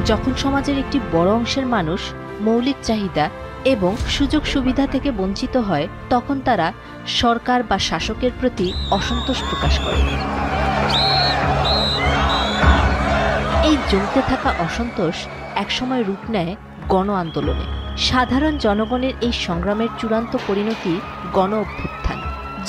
যখন সমাজের একটি বড় অংশের মানুষ মৌলিক চাহিদা এবং সুযোগ সুবিধা থেকে বঞ্চিত হয়, তখন তারা সরকার বা শাসকের প্রতি অসন্তোষ প্রকাশ করে। এই জমতে থাকা অসন্তোষ একসময় রূপ নেয় গণ আন্দোলনে। সাধারণ জনগণের এই সংগ্রামের চূড়ান্ত পরিণতি গণ অভ্যুত্থান।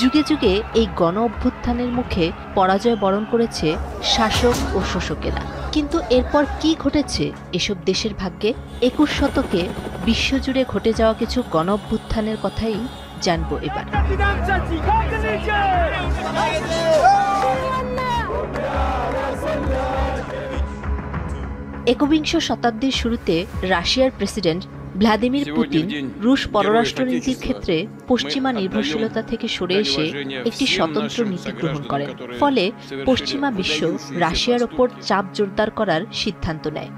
যুগে যুগে এই গণ অভ্যুত্থানের মুখে পরাজয় বরণ করেছে শাসক ও শোষকেরা। কিন্তু এরপর কি ঘটেছে এসব দেশের ভাগ্যে? 21 শতকে বিশ্বজুড়ে ঘটে যাওয়া কিছু গণ অভ্যুত্থানের কথাই জানবো এবার। একবিংশ শতাব্দীর শুরুতে রাশিয়ার প্রেসিডেন্ট ভ্লাদিমির পুতিন রুশ পররাষ্ট্রনীতির ক্ষেত্রে পশ্চিমা নির্ভরশীলতা থেকে সরে এসে একটি স্বতন্ত্র নীতি গ্রহণ করেন। ফলে পশ্চিমা বিশ্ব রাশিয়ার ওপর চাপ জোরদার করার সিদ্ধান্ত নেয়।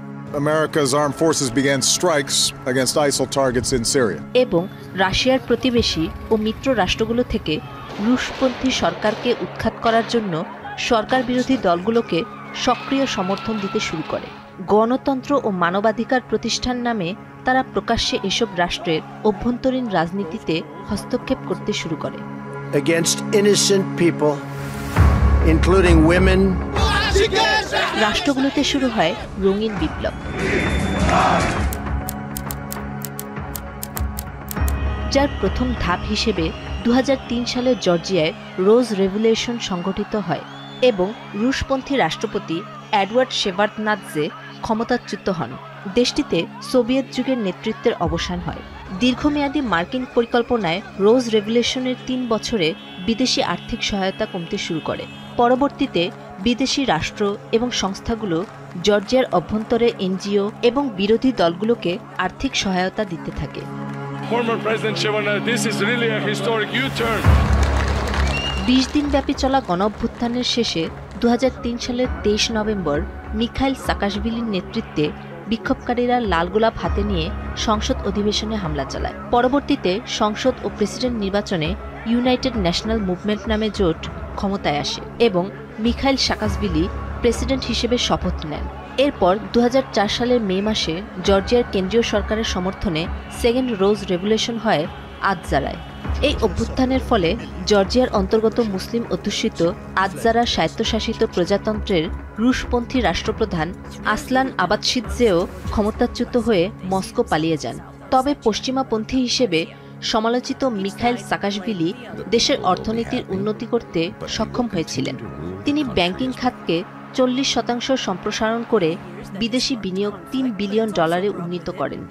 America's armed forces began strikes against ISIL targets in Syria. এবং রাশিয়ার প্রতিবেশী ও মিত্র রাষ্ট্রগুলো থেকে রুশপন্থী সরকারকে উৎখাত করার জন্য সরকার বিরোধী দলগুলোকে সক্রিয় সমর্থন দিতে শুরু করে। গণতন্ত্র ও মানবাধিকার প্রতিষ্ঠান নামে তারা প্রকাশ্যে এসব রাষ্ট্রের অভ্যন্তরীণ রাজনীতিতে হস্তক্ষেপ করতে শুরু করে। Against innocent people, including women. রাষ্ট্রগুলোতে শুরু হয় রঙিন বিপ্লব। যার প্রথম ধাপ হিসেবে 2003 সালে জর্জিয়ায় রোজ রেভলিউশন সংগঠিত হয় এবং রুশপন্থী রাষ্ট্রপতি এডওয়ার্ড শেভার্দনাদজে ক্ষমতাচ্যুত হন। দেশটিতে সোভিয়েত যুগের নেতৃত্বের অবসান হয়। দীর্ঘমেয়াদী মার্কিন পরিকল্পনায় রোজ রেভলিউশনের 3 বছরে বিদেশি আর্থিক সহায়তা কমতে শুরু করে। পরবর্তীতে বিদেশি রাষ্ট্র এবং সংস্থাগুলো জর্জিয়ার অভ্যন্তরে এনজিও এবং বিরোধী দলগুলোকে আর্থিক সহায়তা দিতে থাকে। 20 দিনব্যাপী চলা গণঅভ্যুত্থানের শেষে 2003 সালের 23 নভেম্বর মিখাইল সাকাশভিলির নেতৃত্বে বিক্ষোভকারীরা লাল গোলাপ হাতে নিয়ে সংসদ অধিবেশনে হামলা চালায়। পরবর্তীতে সংসদ ও প্রেসিডেন্ট নির্বাচনে ইউনাইটেড ন্যাশনাল মুভমেন্ট নামে জোট ক্ষমতায় আসে এবং মিখাইল সাকাশভিলি প্রেসিডেন্ট হিসেবে শপথ নেন। এরপর 2004 সালের মে মাসে জর্জিয়ার কেন্দ্রীয় সরকারের সমর্থনে সেকেন্ড রোজ রেভলিউশন হয় আদজারায়। এই অভ্যুত্থানের ফলে জর্জিয়ার অন্তর্গত মুসলিম অধ্যুষিত আদজারা স্বায়ত্তশাসিত প্রজাতন্ত্রের রুশপন্থী রাষ্ট্রপ্রধান আসলান আবাদশিদজেও ক্ষমতাচ্যুত হয়ে মস্কো পালিয়ে যান। তবে পশ্চিমাপন্থী হিসেবে সমালোচিত মিখাইল সাকাশভিলি দেশের অর্থনীতির উন্নতি করতে সক্ষম হয়েছিলেন। তিনি ব্যাংকিং খাতকে 40% সম্প্রসারণ করে বিদেশি বিনিয়োগ $3 বিলিয়ন উন্নীত করেন।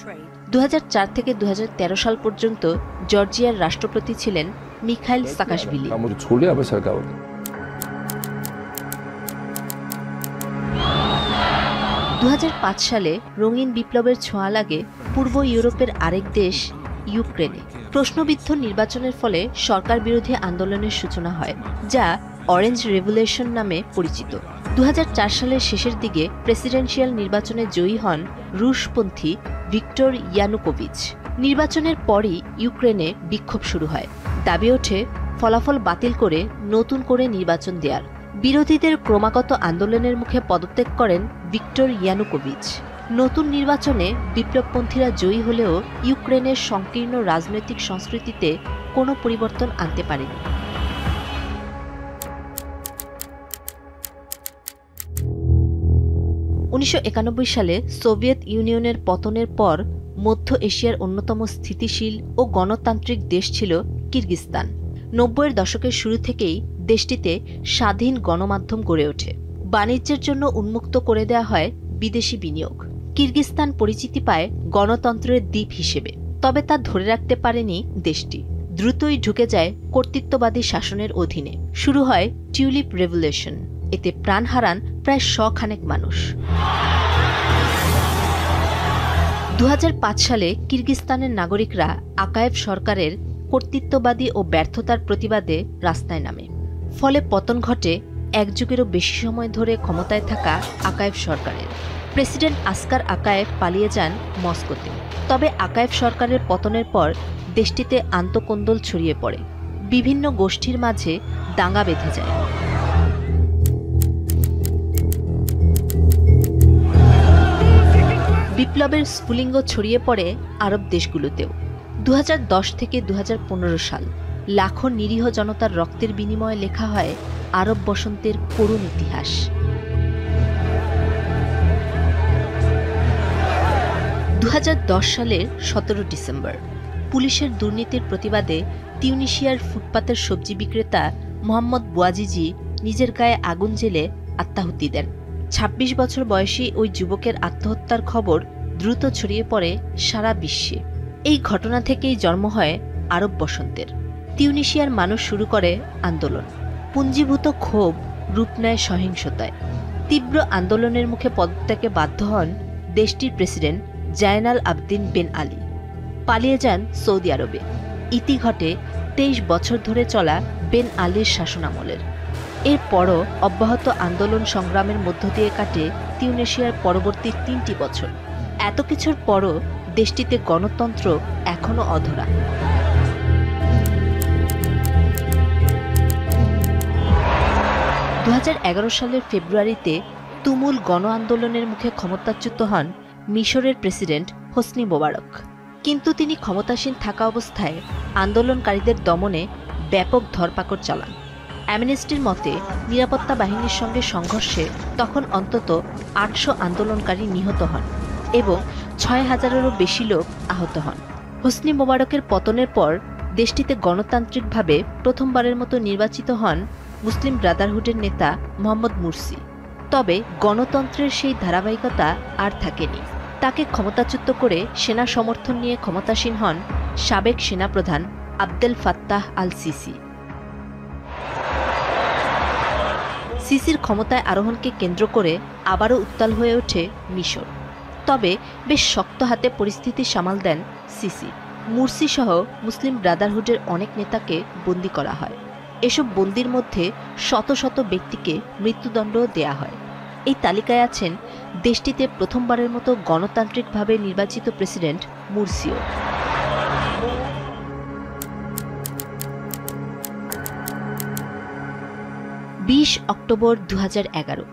2004 থেকে 2013 সাল পর্যন্ত জর্জিয়ার রাষ্ট্রপতি ছিলেন মিখাইল সাকাশভিলি। 2005 সালে রঙিন বিপ্লবের ছোঁয়া লাগে পূর্ব ইউরোপের আরেক দেশ ইউক্রেনে। প্রশ্নবিদ্ধ নির্বাচনের ফলে সরকার বিরোধী আন্দোলনের সূচনা হয়, যা অরেঞ্জ রেভলিউশন নামে পরিচিত। 2004 সালের শেষের দিকে প্রেসিডেন্সিয়াল নির্বাচনে জয়ী হন রুশপন্থী ভিক্টর ইয়ানুকোভিচ। নির্বাচনের পরই ইউক্রেনে বিক্ষোভ শুরু হয়। দাবি ওঠে ফলাফল বাতিল করে নতুন করে নির্বাচন দেওয়ার। বিরোধীদের ক্রমাগত আন্দোলনের মুখে পদত্যাগ করেন ভিক্টর ইয়ানুকোভিচ। নতুন নির্বাচনে বিপ্লবপন্থীরা জয়ী হলেও ইউক্রেনের সংকীর্ণ রাজনৈতিক সংস্কৃতিতে কোনো পরিবর্তন আনতে পারেনি। 1991 সালে সোভিয়েত ইউনিয়নের পতনের পর মধ্য এশিয়ার অন্যতম স্থিতিশীল ও গণতান্ত্রিক দেশ ছিল কিরগিজস্তান। 90-এর দশকের শুরু থেকেই দেশটিতে স্বাধীন গণমাধ্যম গড়ে ওঠে। বাণিজ্যের জন্য উন্মুক্ত করে দেওয়া হয় বিদেশি বিনিয়োগ। কিরগিজস্তান পরিচিতি পায় গণতন্ত্রের দ্বীপ হিসেবে, তবে তা ধরে রাখতে পারেনি দেশটি। দ্রুতই ঢুকে যায় কর্তৃত্ববাদী শাসনের অধীনে। শুরু হয় টিউলিপ রেভলিউশন। এতে প্রাণ হারান প্রায় 100 খানেক মানুষ। 2005 সালে কিরগিজস্তানের নাগরিকরা আকায়েভ সরকারের কর্তৃত্ববাদী ও ব্যর্থতার প্রতিবাদে রাস্তায় নামে। ফলে পতন ঘটে এক যুগেরও বেশি সময় ধরে ক্ষমতায় থাকা আকায়েভ সরকারের। প্রেসিডেন্ট আসকার আকায়েভ পালিয়ে যান মস্কোতে। তবে আকায়েভ সরকারের পতনের পর দেশটিতে আন্তঃকোন্দল ছড়িয়ে পড়ে। বিভিন্ন গোষ্ঠীর মাঝে দাঙ্গা বেঁধে যায়। বিপ্লবের স্ফুলিঙ্গ ছড়িয়ে পড়ে আরব দেশগুলোতেও। 2010 থেকে 2015 সাল লাখো নিরীহ জনতার রক্তের বিনিময়ে লেখা হয় আরব বসন্তের করুণ ইতিহাস। 2010 সালের 17 ডিসেম্বর পুলিশের দুর্নীতির প্রতিবাদে তিউনিশিয়ার ফুটপাতের সবজি বিক্রেতা মোহাম্মদ বুয়াজিজি নিজের গায়ে আগুন জ্বেলে আত্মাহুতি দেন। 26 বছর বয়সী ওই যুবকের আত্মহত্যার খবর দ্রুত ছড়িয়ে পড়ে সারা বিশ্বে। এই ঘটনা থেকেই জন্ম হয় আরব বসন্তের। তিউনিশিয়ার মানুষ শুরু করে আন্দোলন। পুঞ্জীভূত ক্ষোভ রূপ নেয় সহিংসতায়। তীব্র আন্দোলনের মুখে পদত্যাগে বাধ্য হন দেশটির প্রেসিডেন্ট জায়নাল আবদিন বেন আলী। পালিয়ে যান সৌদি আরবে। ইতি ঘটে 23 বছর ধরে চলা বেন আলীর শাসনামলের। এরপরও অব্যাহত আন্দোলন সংগ্রামের মধ্য দিয়ে কাটে তিউনিশিয়ার পরবর্তী 3টি বছর। এত কিছুর পরও দেশটিতে গণতন্ত্র এখনো অধরা। 2011 সালের ফেব্রুয়ারিতে তুমুল গণ আন্দোলনের মুখে ক্ষমতাচ্যুত হন মিশরের প্রেসিডেন্ট হোসনি মোবারক। কিন্তু তিনি ক্ষমতাসীন থাকা অবস্থায় আন্দোলনকারীদের দমনে ব্যাপক ধরপাকড় চালান। অ্যামনেস্টির মতে নিরাপত্তা বাহিনীর সঙ্গে সংঘর্ষে তখন অন্তত 800 আন্দোলনকারী নিহত হন এবং 6000-এরও বেশি লোক আহত হন। হোসনি মোবারকের পতনের পর দেশটিতে গণতান্ত্রিকভাবে প্রথমবারের মতো নির্বাচিত হন মুসলিম ব্রাদারহুডের নেতা মোহাম্মদ মুরসি। তবে গণতন্ত্রের সেই ধারাবাহিকতা আর থাকেনি। তাকে ক্ষমতাচ্যুত করে সেনা সমর্থন নিয়ে ক্ষমতাসীন হন সাবেক সেনাপ্রধান আবদেল ফাত্তাহ আল সিসি। সিসির ক্ষমতায় আরোহণকে কেন্দ্র করে আবারও উত্তাল হয়ে ওঠে মিশর। তবে বেশ শক্ত হাতে পরিস্থিতি সামাল দেন সিসি। মুরসি সহ মুসলিম ব্রাদারহুডের অনেক নেতাকে বন্দী করা হয়। এসব বন্দির মধ্যে শত শত ব্যক্তিকে মৃত্যুদণ্ডও দেয়া হয়। এই তালিকায় আছেন দেশটিতে প্রথমবারের মতো গণতান্ত্রিকভাবে নির্বাচিত প্রেসিডেন্ট মুরসিও। অক্টোবর 2011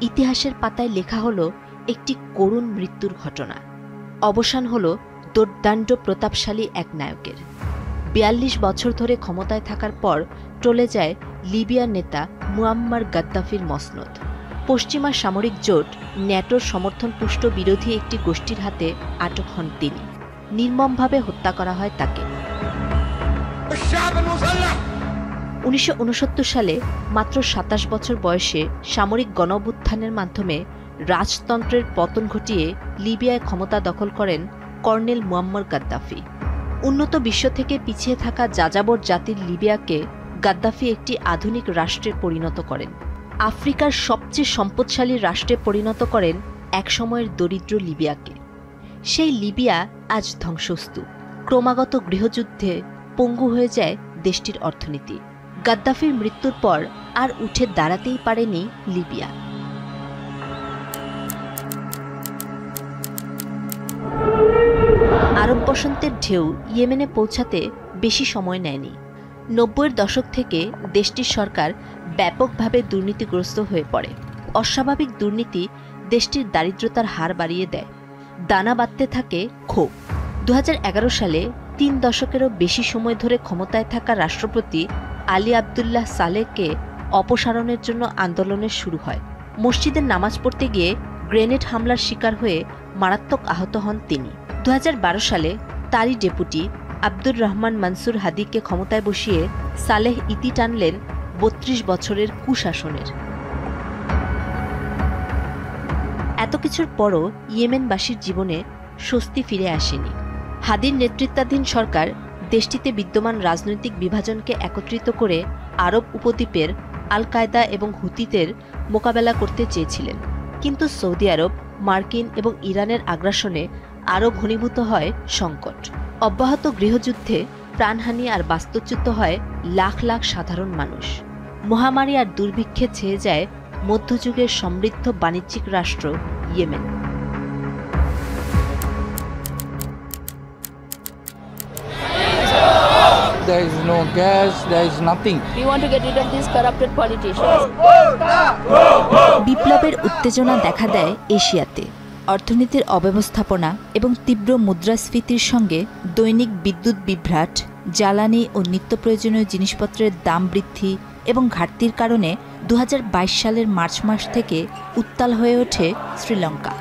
ইতিহাসের পাতায় লেখা হলো একটি করুণ মৃত্যুর ঘটনা। অবসান হলো দুর্দান্ত প্রতাপশালী এক নায়কের। 42 বছর ধরে ক্ষমতায় থাকার পর টলে যায় লিবিয়ার নেতা মুয়াম্মার গাদ্দাফির মসনদ। পশ্চিমা সামরিক জোট ন্যাটোর সমর্থনপুষ্ট বিরোধী একটি গোষ্ঠীর হাতে আটক হন তিনি। নির্মমভাবে হত্যা করা হয় তাকে। 1969 সালে মাত্র 27 বছর বয়সে সামরিক গণঅভ্যুত্থানের মাধ্যমে রাজতন্ত্রের পতন ঘটিয়ে লিবিয়ায় ক্ষমতা দখল করেন কর্নেল মুয়াম্মার গাদ্দাফি। উন্নত বিশ্ব থেকে পিছিয়ে থাকা যাযাবর জাতির লিবিয়াকে গাদ্দাফি একটি আধুনিক রাষ্ট্রে পরিণত করেন। আফ্রিকার সবচেয়ে সম্পদশালী রাষ্ট্রে পরিণত করেন একসময়ের দরিদ্র লিবিয়াকে। সেই লিবিয়া আজ ধ্বংসস্তূপ। ক্রমাগত গৃহযুদ্ধে পঙ্গু হয়ে যায় দেশটির অর্থনীতি। গাদ্দাফির মৃত্যুর পর আর উঠে দাঁড়াতেই পারেনি লিবিয়া। আরব বসন্তের ঢেউ ইয়েমেনে পৌঁছাতে বেশি সময় নেয়নি। 90-এর দশক থেকে দেশটির সরকার ব্যাপকভাবে দুর্নীতিগ্রস্ত হয়ে পড়ে। অস্বাভাবিক দুর্নীতি দেশটির দারিদ্রতার হার বাড়িয়ে দেয়। দানা বাঁধতে থাকে ক্ষোভ। 2011 সালে 3 দশকেরও বেশি সময় ধরে ক্ষমতায় থাকা রাষ্ট্রপতি আলী আবদুল্লাহ সালেহকে অপসারণের জন্য আন্দোলনের শুরু হয়। মসজিদের নামাজ পড়তে গিয়ে গ্রেনেড হামলার শিকার হয়ে মারাত্মক আহত হন তিনি। 2012 সালে তারই ডেপুটি আব্দুর রহমান মানসুর হাদিকে ক্ষমতায় বসিয়ে সালেহ ইতি টানলেন 32 বছরের কুশাসনের। এত কিছুর পরও ইয়েমেনবাসীর জীবনে স্বস্তি ফিরে আসেনি। হাদির নেতৃত্বাধীন সরকার দেশটিতে বিদ্যমান রাজনৈতিক বিভাজনকে একত্রিত করে আরব উপদ্বীপের আল কায়দা এবং হুতিদের মোকাবেলা করতে চেয়েছিলেন। কিন্তু সৌদি আরব, মার্কিন এবং ইরানের আগ্রাসনে আরও ঘনীভূত হয় সংকট। অব্যাহত গৃহযুদ্ধে প্রাণহানি আর বাস্তুচ্যুত হয় লাখ লাখ সাধারণ মানুষ। মহামারী আর দুর্ভিক্ষে ছেয়ে যায় মধ্যযুগের সমৃদ্ধ বাণিজ্যিক রাষ্ট্র Yemen. There is no gas, there is nothing. We want to get rid of these corrupted politicians. বিপ্লবের উত্তেজনা দেখা দেয় এশিয়াতে। অর্থনীতির অব্যবস্থাপনা এবং তীব্র মুদ্রাস্ফীতির সঙ্গে দৈনিক বিদ্যুৎ বিভ্রাট, জ্বালানি ও নিত্য প্রয়োজনীয় জিনিসপত্রের দাম বৃদ্ধি এবং ঘাটতির কারণে 2022 সালের মার্চ মাস থেকে উত্তাল হয়ে ওঠে শ্রীলঙ্কা।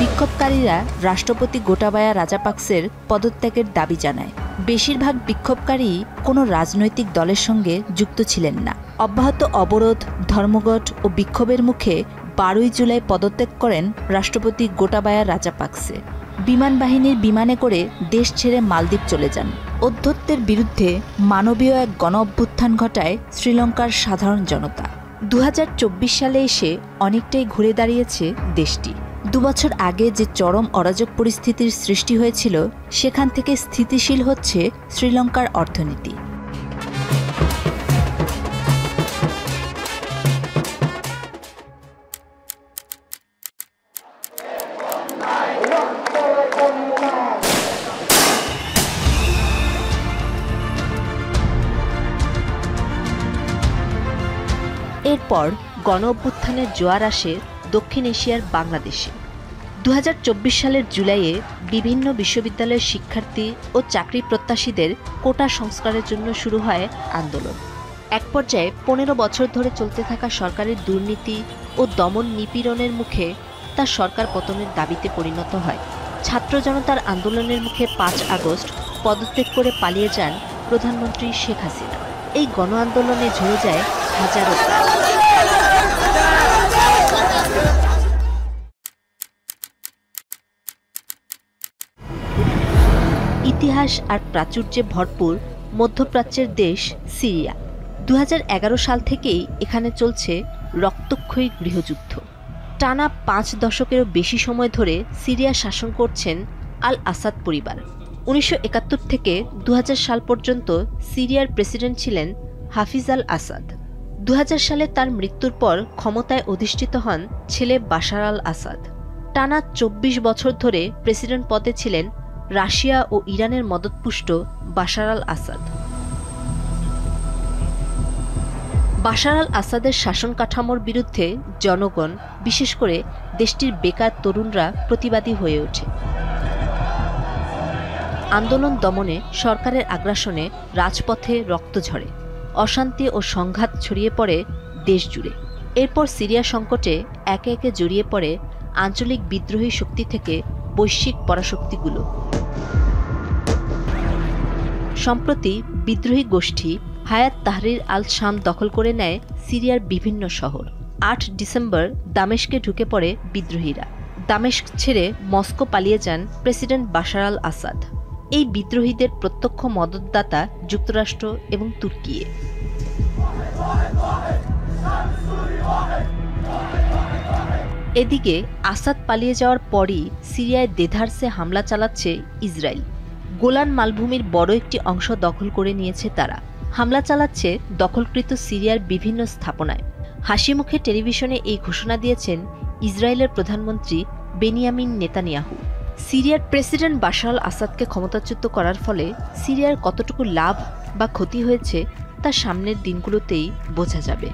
বিক্ষোভকারীরা রাষ্ট্রপতি গোটাবায়া রাজাপাকসের পদত্যাগের দাবি জানায়। বেশিরভাগ বিক্ষোভকারী কোনো রাজনৈতিক দলের সঙ্গে যুক্ত ছিলেন না। অব্যাহত অবরোধ, ধর্মঘট ও বিক্ষোভের মুখে 12 জুলাই পদত্যাগ করেন রাষ্ট্রপতি গোটাবায়া রাজাপাকসে। বিমান বাহিনীর বিমানে করে দেশ ছেড়ে মালদ্বীপ চলে যান। অধ্যত্বের বিরুদ্ধে মানবীয় এক গণ অভ্যুত্থান ঘটায় শ্রীলঙ্কার সাধারণ জনতা। 2024 সালে এসে অনেকটাই ঘুরে দাঁড়িয়েছে দেশটি। 2 বছর আগে যে চরম অরাজক পরিস্থিতির সৃষ্টি হয়েছিল, সেখান থেকে স্থিতিশীল হচ্ছে শ্রীলঙ্কার অর্থনীতি। এরপর গণ অভ্যুত্থানের জোয়ার আসে দক্ষিণ এশিয়ার বাংলাদেশে। 2024 সালের জুলাইয়ে বিভিন্ন বিশ্ববিদ্যালয়ের শিক্ষার্থী ও চাকরি প্রত্যাশীদের কোটা সংস্কারের জন্য শুরু হয় আন্দোলন। এক পর্যায়ে 15 বছর ধরে চলতে থাকা সরকারের দুর্নীতি ও দমন নিপীড়নের মুখে তা সরকার পতনের দাবিতে পরিণত হয়। ছাত্র জনতার আন্দোলনের মুখে 5 আগস্ট পদত্যাগ করে পালিয়ে যান প্রধানমন্ত্রী শেখ হাসিনা। এই গণ আন্দোলনে ঝরে যায় হাজারো প্রাণ। ইতিহাস আর প্রাচুর্যে ভরপুর মধ্যপ্রাচ্যের দেশ সিরিয়া। 2011 সাল থেকেই এখানে চলছে রক্তক্ষয়ী গৃহযুদ্ধ। টানা 5 দশকেরও বেশি সময় ধরে সিরিয়া শাসন করছেন আল আসাদ পরিবার। 1971 থেকে 2000 সাল পর্যন্ত সিরিয়ার প্রেসিডেন্ট ছিলেন হাফিজ আল আসাদ। 2000 সালে তার মৃত্যুর পর ক্ষমতায় অধিষ্ঠিত হন ছেলে বাশার আল আসাদ। টানা 24 বছর ধরে প্রেসিডেন্ট পদে ছিলেন রাশিয়া ও ইরানের মদতপুষ্ট বাশার আল আসাদ। বাশার আল আসাদের শাসন কাঠামোর বিরুদ্ধে জনগণ, বিশেষ করে দেশটির বেকার তরুণরা প্রতিবাদী হয়ে ওঠে। আন্দোলন দমনে সরকারের আগ্রাসনে রাজপথে রক্ত ঝরে, অশান্তি ও সংঘাত ছড়িয়ে পড়ে দেশ জুড়ে। এরপর সিরিয়া সংকটে একে একে জড়িয়ে পড়ে আঞ্চলিক বিদ্রোহী শক্তি থেকে বৈশ্বিক পরাশক্তিগুলো। সম্প্রতি বিদ্রোহী গোষ্ঠী হায়াত তাহরির আল শাম দখল করে নেয় সিরিয়ার বিভিন্ন শহর। 8 ডিসেম্বর দামেস্কে ঢুকে পড়ে বিদ্রোহীরা। দামেস্ক ছেড়ে মস্কো পালিয়ে যান প্রেসিডেন্ট বাশার আল আসাদ। এই বিদ্রোহীদের প্রত্যক্ষ মদতদাতা যুক্তরাষ্ট্র এবং তুর্কি। এদিকে আসাদ পালিয়ে যাওয়ার পরই সিরিয়ায় দেধারসে হামলা চালাচ্ছে ইসরায়েল। গোলান মালভূমির বড় একটি অংশ দখল করে নিয়েছে তারা। হামলা চালাচ্ছে দখলকৃত সিরিয়ার বিভিন্ন স্থাপনায়। হাসিমুখে টেলিভিশনে এই ঘোষণা দিয়েছেন ইসরায়েলের প্রধানমন্ত্রী বেনিয়ামিন নেতানিয়াহু। সিরিয়ার প্রেসিডেন্ট বাশার আল আসাদকে ক্ষমতাচ্যুত করার ফলে সিরিয়ার কতটুকু লাভ বা ক্ষতি হয়েছে তা সামনের দিনগুলোতেই বোঝা যাবে।